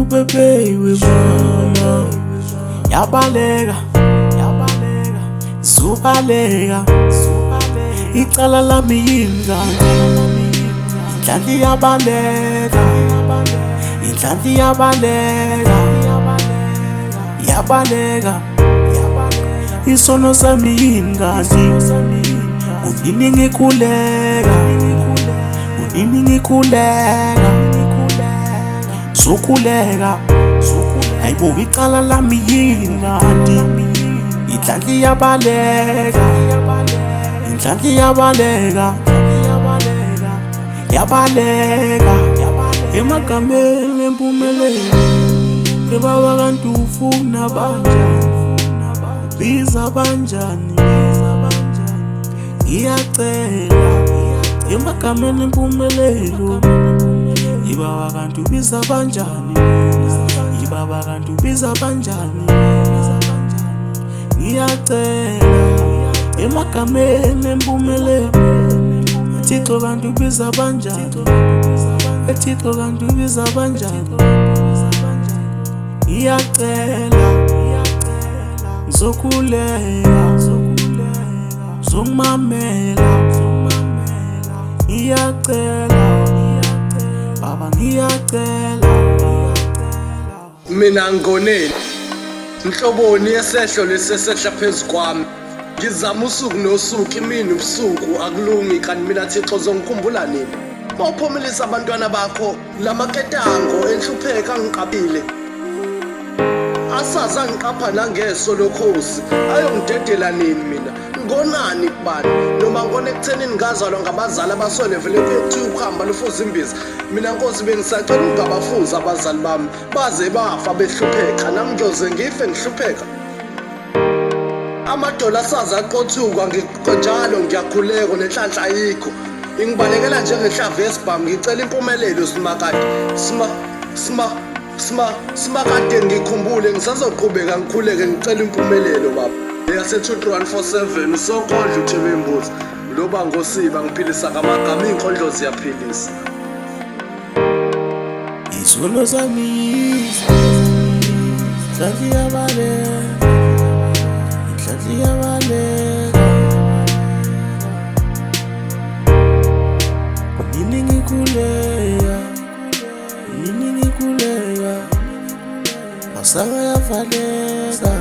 Ubebe mama yabaleka zubaleka icala lami yingane inhlanhla yabaleka yabaleka isono sami yingane unini ngikhuleka zokhuleka hayibo icala lami yingane inhlanhla yabaleka emagameni empumelelo ebaba kanti ufuna banjani biza banjani ngiyacela emagameni empumelelo ibaba kanti ubiza banjani ibaba kanti ubiza banjani ngiyacela emagameni empumelelo Thixo kanti ubiza banjani Thixo kanti ubiza banjani ngiyacela ngizokhuleka ngizomamela ngiyacela baba ngiyacela mina ngoneni inhloboni yesehlo lesesehla phezukwami ngizama usuku nosuku imini ubusuku akulungi kanti mina Thixo zongikhumbula nini mawuphumelisa abantwana bakho lamaketango enhlupheka ngiqabile asaza ngiqapha nangeso lokhosi ayongidedela nini mina ngonani kubani noma ngone ekuthenini ngazalwa ngabazali abaswele vele kuthi ukuhamba lufuza imbiza mina Nkosi bengisacela ungabafuza abazali bami baze bafa behlupheka nami ngiyoze ngife ngihlupheka amadola asaza aqothuka njalo ngiyakhuleka nenhlanhla ayikho ingibalekela njengehlava yesibhamu ngicela impumelelo simakade simakade ngikhumbule ngisazoqhubeka ngikhuleke ngicela impumelelo baba yase 23147 usokondla uThebembuzi loba ngosiba ngiphilisa ngamagama inkondlo ziyaphilisa isono sami yabaleka nini ngikhuleka masaka yavaleka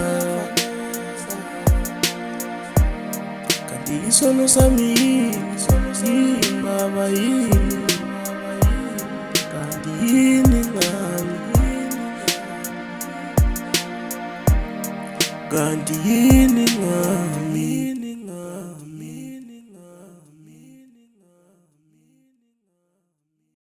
kanti isono sami baba yini kanti yini ngami kanti yini ngami